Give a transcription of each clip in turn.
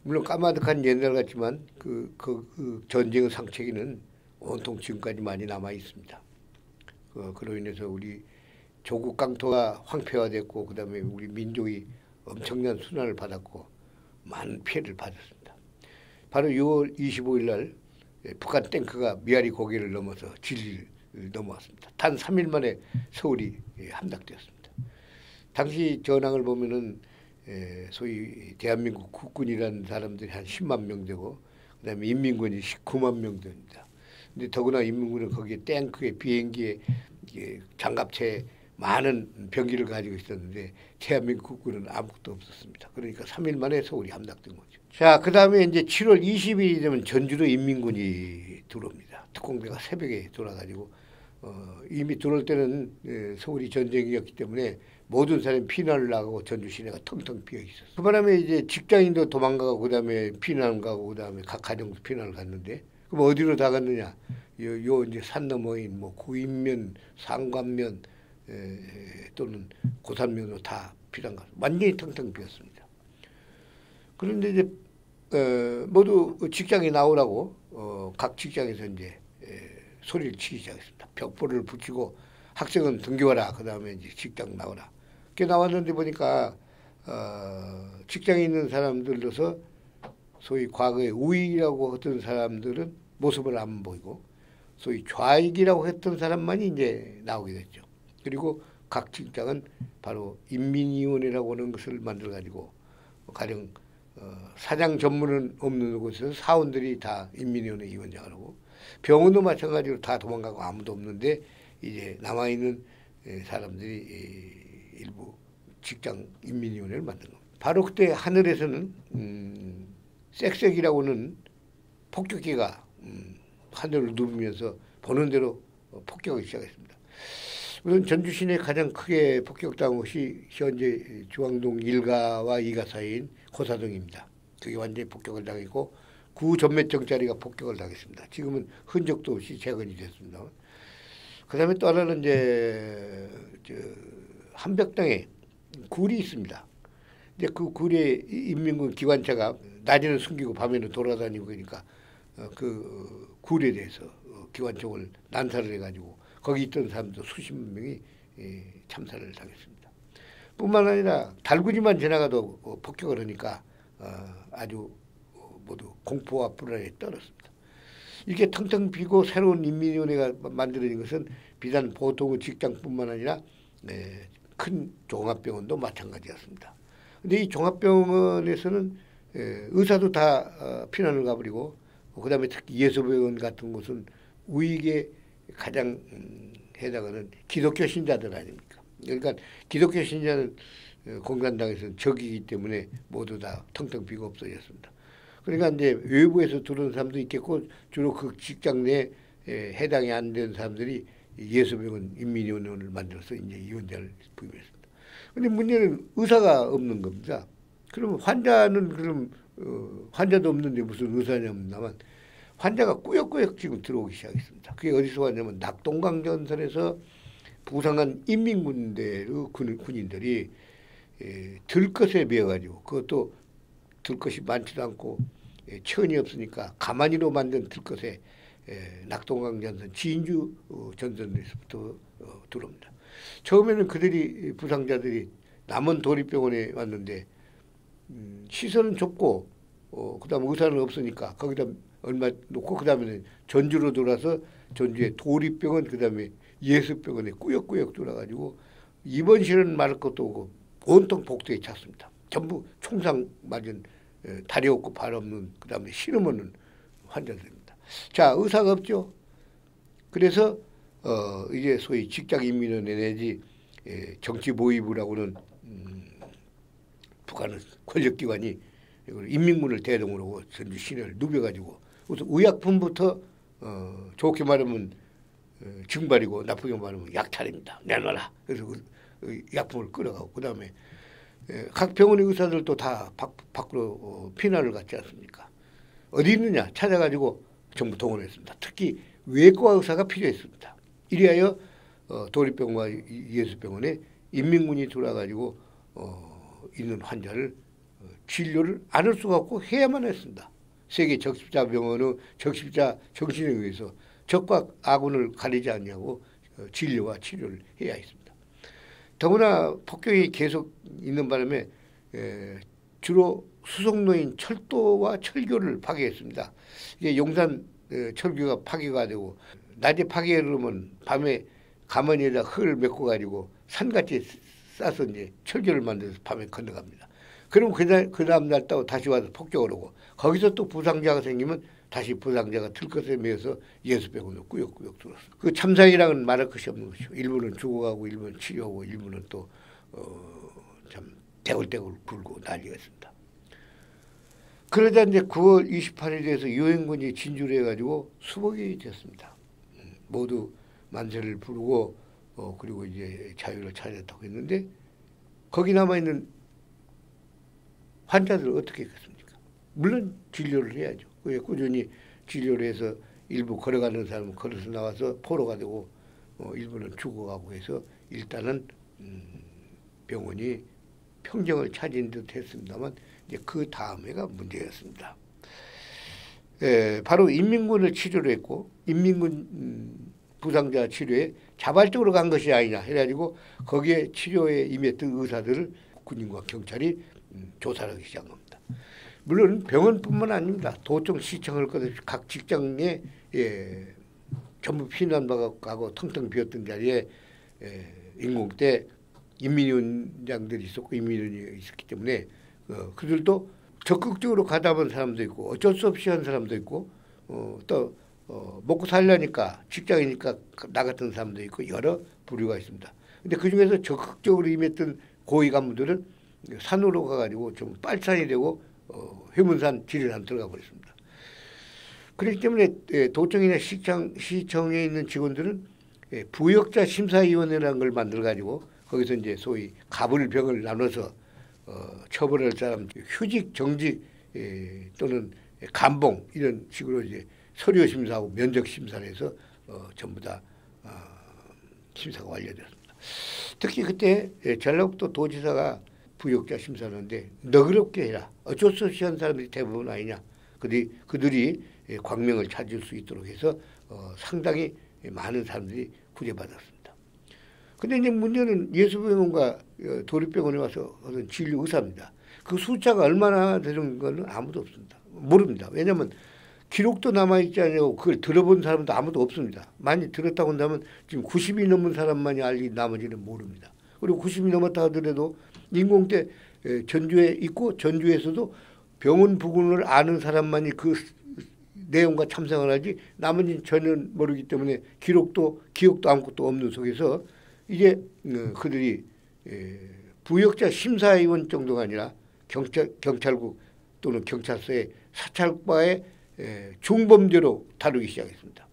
물론 까마득한 옛날 같지만 그 전쟁의 상처기는 온통 지금까지 많이 남아 있습니다. 그로 인해서 우리 조국 강토가 황폐화됐고 그다음에 우리 민족이 엄청난 순환을 받았고 많은 피해를 받았습니다. 바로 6월 25일 날 북한 탱크가 미아리 고개를 넘어서 진리를 넘어왔습니다. 단 3일 만에 서울이 함락되었습니다. 당시 전황을 보면은 소위 대한민국 국군이라는 사람들이 한 10만 명 되고 그다음에 인민군이 19만 명 됩니다. 근데 더구나 인민군은 거기에 탱크에 비행기에 장갑차에 많은 병기를 가지고 있었는데 대한민국 국군은 아무것도 없었습니다. 그러니까 3일 만에 서울이 함락된 거죠. 자, 그 다음에 이제 7월 20일이 되면 전주로 인민군이 들어옵니다. 특공대가 새벽에 돌아가지고 이미 들어올 때는 서울이 전쟁이었기 때문에 모든 사람이 피난을 나가고 전주 시내가 텅텅 비어 있었어요. 그 바람에 이제 직장인도 도망가고 그다음에 피난 가고 그다음에 각 가정도 피난을 갔는데 그럼 어디로 다 갔느냐? 요 이제 산 너머인 뭐 구인면, 상관면 또는 고산면으로 다 피난 가서 완전히 텅텅 비었습니다. 그런데 이제 모두 직장에 나오라고 각 직장에서 이제 소리를 치기 시작했습니다. 벽보를 붙이고 학생은 등교하라. 그 다음에 이제 직장 나오라. 그렇게 나왔는데 보니까 직장에 있는 사람들로서 소위 과거에 우익이라고 했던 사람들은 모습을 안 보이고 소위 좌익이라고 했던 사람만이 이제 나오게 됐죠. 그리고 각 직장은 바로 인민위원회라고 하는 것을 만들어 가지고 가령 사장 전문은 없는 곳에서 사원들이 다 인민위원회 위원장을 하고 병원도 마찬가지로 다 도망가고 아무도 없는데 이제 남아있는 사람들이 일부 직장 인민위원회를 만든 겁니다. 바로 그때 하늘에서는 쌕쌕이라고는 폭격기가 하늘을 누비면서 보는 대로 폭격하기 시작했습니다. 우선 전주 시내 가장 크게 폭격당한 곳이 현재 중앙동 1가와 2가 사이인 고사동입니다. 그게 완전히 폭격을 당했고 구 전매정자리가 폭격을 당했습니다. 지금은 흔적도 없이 재건이 됐습니다. 그 다음에 또 하나는 이제 한벽당에 굴이 있습니다. 이제 그 굴에 인민군 기관차가 낮에는 숨기고 밤에는 돌아다니고 그러니까 그 굴에 대해서 기관총을 난사를 해가지고 거기 있던 사람도 수십만 명이 참사를 당했습니다. 뿐만 아니라 달구지만 지나가도 폭격을 하니까 아주 모두 공포와 불안에 떨었습니다. 이렇게 텅텅 비고 새로운 인민위원회가 만들어진 것은 비단 보통의 직장뿐만 아니라 큰 종합병원도 마찬가지였습니다. 근데 이 종합병원에서는 의사도 다 피난을 가버리고 그다음에 특히 예수병원 같은 곳은 우익에 가장 해당하는 기독교 신자들 아닙니까? 그러니까 기독교 신자는 공산당에서는 적이기 때문에 모두 다 텅텅 비고 없어졌습니다. 그러니까 이제 외부에서 들어온 사람도 있겠고 주로 그 직장 내에 해당이 안 되는 사람들이 예수병원 인민위원회를 만들어서 이제 위원장을 부임했습니다. 그런데 문제는 의사가 없는 겁니다. 그러면 환자는 그럼 환자도 없는데 무슨 의사냐면 환자가 꾸역꾸역 지금 들어오기 시작했습니다. 그게 어디서 왔냐면 낙동강전선에서 부상한 인민군대의 군인들이 들것에 매어가지고 그것도 들것이 많지도 않고 천이 없으니까 가마니로 만든 들것에 낙동강전선 진주 전선에서부터 들어옵니다. 처음에는 그들이 부상자들이 남원 도립병원에 왔는데 시설은 좁고 그다음 의사는 없으니까 거기다 얼마 놓고 그다음에는 전주로 돌아서 전주의 도립병원 그다음에 예수병원에 꾸역꾸역 돌아가지고 입원실은 말할 것도 없고 온통 복도에 찼습니다. 전부 총상 맞은 다리 없고 발 없는 그다음에 신음 없는 환자들입니다. 자, 의사가 없죠. 그래서 이제 소위 직장인민위원회 내지 정치모의부라고는 북한은 권력기관이 인민군을 대동으로 하고 전주 시내를 누벼가지고 우선 의약품부터 좋게 말하면 증발이고 나쁘게 말하면 약탈입니다. 내놔라. 그래서 그 약품을 끌어가고 그다음에 각 병원의 의사들도 다 밖으로 피난을 갔지 않습니까? 어디 있느냐 찾아가지고 전부 동원했습니다. 특히 외과 의사가 필요했습니다. 이리하여 도립병원과 예수병원에 인민군이 들어와가지고 있는 환자를 진료를 안 할 수가 없고 해야만 했습니다. 세계 적십자병원의 적십자 정신에 의해서 적과 악운을 가리지 않냐고 진료와 치료를 해야 했습니다. 더구나 폭격이 계속 있는 바람에 주로 수송로인 철도와 철교를 파괴했습니다. 이게 용산 철교가 파괴가 되고 낮에 파괴하려면 밤에 가마니에다 흙을 메고 가지고 산같이 싸서 이제 철교를 만들어서 밤에 건너갑니다. 그럼 그 다음 날 또 다시 와서 폭격을 하고 거기서 또 부상자가 생기면 다시 부상자가 들것에 매여서 예수병원으로 꾸역꾸역 들어왔어요. 그 참상이랑은 말할 것이 없는 것이죠. 일부는 죽어가고 일부는 치료하고 일부는 또 참 대굴대굴 굴고 난리가 있습니다. 그러자 이제 9월 28일에서 유엔군이 진주를 해가지고 수복이 됐습니다. 모두 만세를 부르고 그리고 이제 자유를 찾았다고 했는데 거기 남아있는 환자들은 어떻게 했겠습니까? 물론 진료를 해야죠. 꾸준히 진료를 해서 일부 걸어가는 사람은 걸어서 나와서 포로가 되고 일부는 죽어가고 해서 일단은 병원이 평정을 찾은 듯 했습니다만 이제 그 다음에가 문제였습니다. 바로 인민군을 치료를 했고 인민군 부상자 치료에 자발적으로 간 것이 아니냐 해가지고 거기에 치료에 임했던 의사들을 군인과 경찰이 조사를 하기 시작합니다. 물론 병원뿐만 아닙니다. 도청 시청을 거듭 각 직장에 전부 피난가고 텅텅 비었던 자리에 인공 때 인민위원장들이 있었고 인민위원이 있었기 때문에 그들도 적극적으로 가담한 사람도 있고 어쩔 수 없이 한 사람도 있고 또 먹고 살려니까 직장이니까 나갔던 사람도 있고 여러 부류가 있습니다. 근데 그중에서 적극적으로 임했던 고위 간부들은 산으로 가가지고 좀 빨산이 되고 회문산 지리산 들어가 버렸습니다. 그렇기 때문에 도청이나 시청에 있는 직원들은 부역자 심사위원회라는 걸 만들어가지고 거기서 이제 소위 갑을병을 나눠서 처벌할 사람 휴직, 정직 또는 감봉 이런 식으로 이제 서류 심사하고 면접 심사를 해서 전부 다 심사가 완료되었습니다. 특히 그때 전라북도 도지사가 부역자 심사를 하는데 너그럽게 해라. 어쩔 수 없이 한 사람들이 대부분 아니냐. 그들이 광명을 찾을 수 있도록 해서 상당히 많은 사람들이 구제받았습니다. 근데 이제 문제는 예수병원과 도립병원에 와서 하던 진료 의사입니다. 그 숫자가 얼마나 되는 건 아무도 없습니다. 모릅니다. 왜냐하면 기록도 남아있지 않냐고 그걸 들어본 사람도 아무도 없습니다. 많이 들었다고 한다면 지금 90이 넘은 사람만이 알리 나머지는 모릅니다. 그리고 90이 넘었다 하더라도 인공때 전주에 있고 전주에서도 병원 부근을 아는 사람만이 그 내용과 참상을 하지 나머지는 전혀 모르기 때문에 기억도 아무것도 없는 속에서 이제 그들이 부역자 심사위원 정도가 아니라 경찰국 또는 경찰서의 사찰과의 중범죄로 다루기 시작했습니다.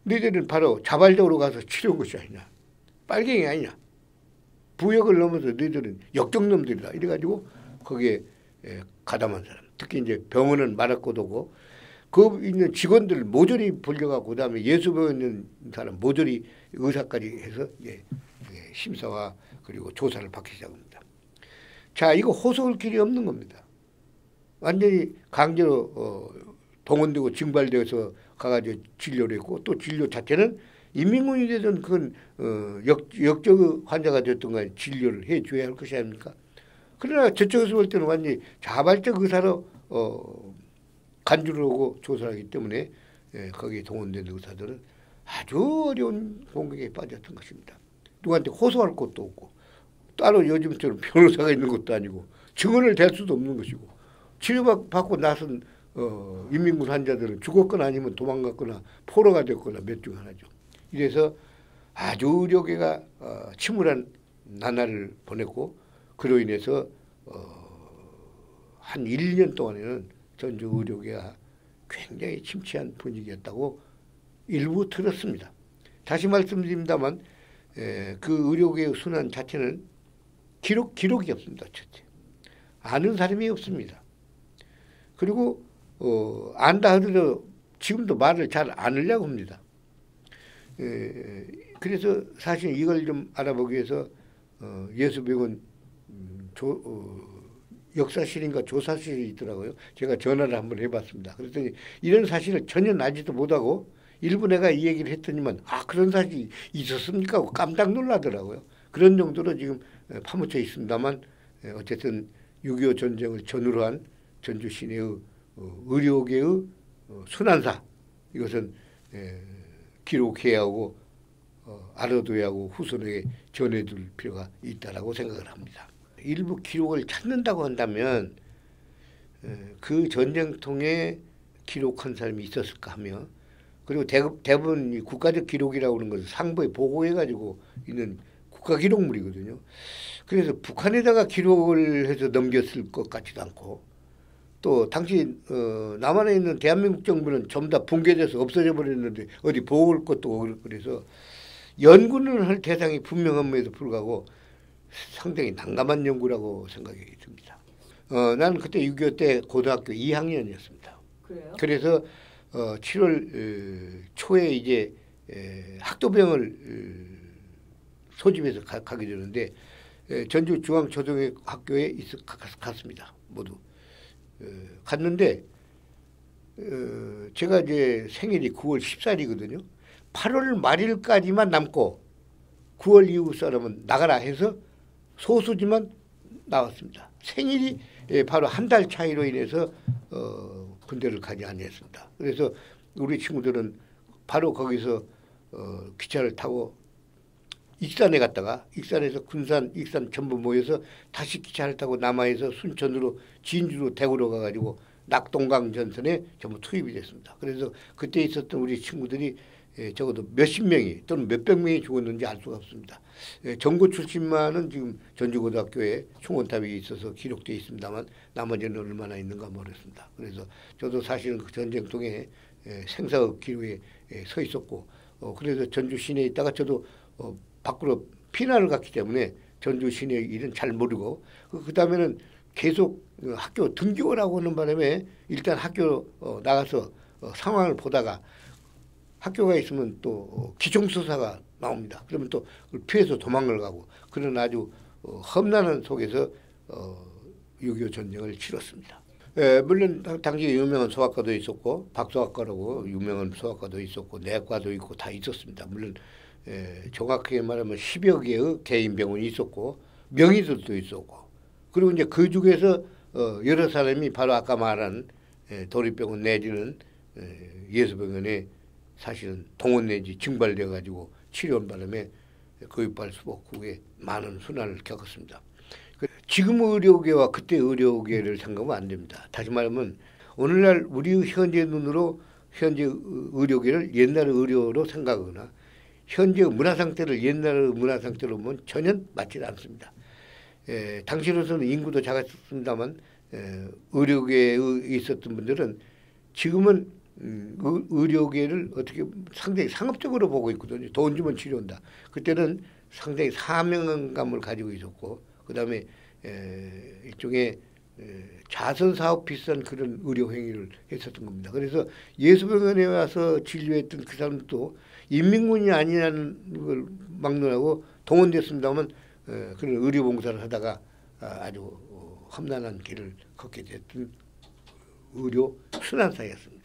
너희들은 바로 자발적으로 가서 치료한 것이 아니냐. 빨갱이 아니냐. 부역을 넘어서 너희들은 역적놈들이다. 이래가지고 거기에 가담한 사람. 특히 이제 병원은 말할 것도 없고 그 있는 직원들 모조리 불려가고 그다음에 예수병원에 있는 사람 모조리 의사까지 해서 심사와 그리고 조사를 받기 시작합니다. 자, 이거 호소할 길이 없는 겁니다. 완전히 강제로 동원되고 징발되어서 가가지고 진료를 했고 또 진료 자체는 인민군이 되든 그건 역적 환자가 됐든 간에 진료를 해줘야 할 것이 아닙니까? 그러나 저쪽에서 볼 때는 완전히 자발적 의사로 간주를 하고 조사를 하기 때문에 거기에 동원된 의사들은 아주 어려운 공격에 빠졌던 것입니다. 누구한테 호소할 것도 없고 따로 요즘처럼 변호사가 있는 것도 아니고 증언을 댈 수도 없는 것이고 치료받고 나선 인민군 환자들은 죽었거나 아니면 도망갔거나 포로가 됐거나 몇 중 하나죠. 이래서 아주 의료계가 침울한 나날을 보냈고 그로 인해서 한 1년 동안에는 전주 의료계가 굉장히 침체한 분위기였다고 일부 들었습니다. 다시 말씀드립니다만 그 의료계의 순환 자체는 기록이 없습니다. 첫째. 아는 사람이 없습니다. 그리고 안다 하더라도 지금도 말을 잘 안 하려고 합니다. 그래서 사실 이걸 좀 알아보기 위해서 예수병원 역사실인가 조사실이 있더라고요. 제가 전화를 한번 해봤습니다. 그랬더니 이런 사실을 전혀 알지도 못하고 일부 내가 이 얘기를 했더니만 그런 사실이 있었습니까 하고 깜짝 놀라더라고요. 그런 정도로 지금 파묻혀 있습니다만 어쨌든 6.25 전쟁을 전후로 한 전주 시내의 의료계의 순환사 이것은 기록해야 하고 알아둬야 하고 후손에게 전해둘 필요가 있다라고 생각을 합니다. 일부 기록을 찾는다고 한다면 그 전쟁통에 기록한 사람이 있었을까 하며 그리고 대부분 이 국가적 기록이라고 하는 것은 상부에 보고해가지고 있는 국가기록물이거든요. 그래서 북한에다가 기록을 해서 넘겼을 것 같지도 않고 또 당시 남한에 있는 대한민국 정부는 전부 다 붕괴돼서 없어져 버렸는데 어디 보호할 것도 없고 그래서 연구는 할 대상이 분명함에도 불구하고 상당히 난감한 연구라고 생각이 듭니다. 나는 그때 6.25 때 고등학교 2학년이었습니다. 그래요? 그래서 7월 초에 이제 학도병을 소집해서 가게 되는데 전주 중앙초등학교에 갔습니다. 모두 갔는데 제가 이제 생일이 9월 14일이거든요. 8월 말일까지만 남고 9월 이후 사람은 나가라 해서 소수지만 나왔습니다. 생일이 바로 한 달 차이로 인해서 군대를 가지 아니했습니다. 그래서 우리 친구들은 바로 거기서 기차를 타고 익산에 갔다가 익산에서 군산, 익산 전부 모여서 다시 기차를 타고 남하에서 순천으로 진주로 대구로 가가지고 낙동강 전선에 전부 투입이 됐습니다. 그래서 그때 있었던 우리 친구들이 적어도 몇십 명이 또는 몇백 명이 죽었는지 알 수가 없습니다. 전고 출신만은 지금 전주고등학교에 총원탑이 있어서 기록되어 있습니다만 나머지는 얼마나 있는가 모르겠습니다. 그래서 저도 사실은 그 전쟁통에 생사의 기로에 서 있었고 그래서 전주 시내에 있다가 저도 밖으로 피난을 갔기 때문에 전주 시내 일은 잘 모르고 그 다음에는 계속 학교 등교라고 하는 바람에 일단 학교 나가서 상황을 보다가 학교가 있으면 또 기총수사가 나옵니다. 그러면 또 피해서 도망을 가고 그런 아주 험난한 속에서 6.25 전쟁을 치렀습니다. 물론 당시 유명한 소아과도 있었고 박소아과라고 유명한 소아과도 있었고 내과도 있고 다 있었습니다. 물론 정확하게 말하면 10여 개의 개인 병원이 있었고 명의들도 있었고 그리고 이제 그 중에서 여러 사람이 바로 아까 말한 도립병원 내지는 예수병원에 사실은 동원 내지 증발되어 가지고 치료한 바람에 거위발 수복국에 많은 순환을 겪었습니다. 지금 의료계와 그때 의료계를 생각하면 안 됩니다. 다시 말하면 오늘날 우리 현재 눈으로 현재 의료계를 옛날 의료로 생각하거나 현재 문화 상태를 옛날 문화 상태로 보면 전혀 맞지 않습니다. 당시로서는 인구도 작았습니다만 의료계에 있었던 분들은 지금은 의료계를 어떻게 상당히 상업적으로 보고 있거든요. 돈 주면 치료한다. 그때는 상당히 사명감을 가지고 있었고 그 다음에 일종의 자선사업 비슷한 그런 의료 행위를 했었던 겁니다. 그래서 예수병원에 와서 진료했던 그 사람도 인민군이 아니라는 걸 막론하고 동원됐습니다만 그런 의료봉사를 하다가 아주 험난한 길을 걷게 됐던 의료 순환사였습니다.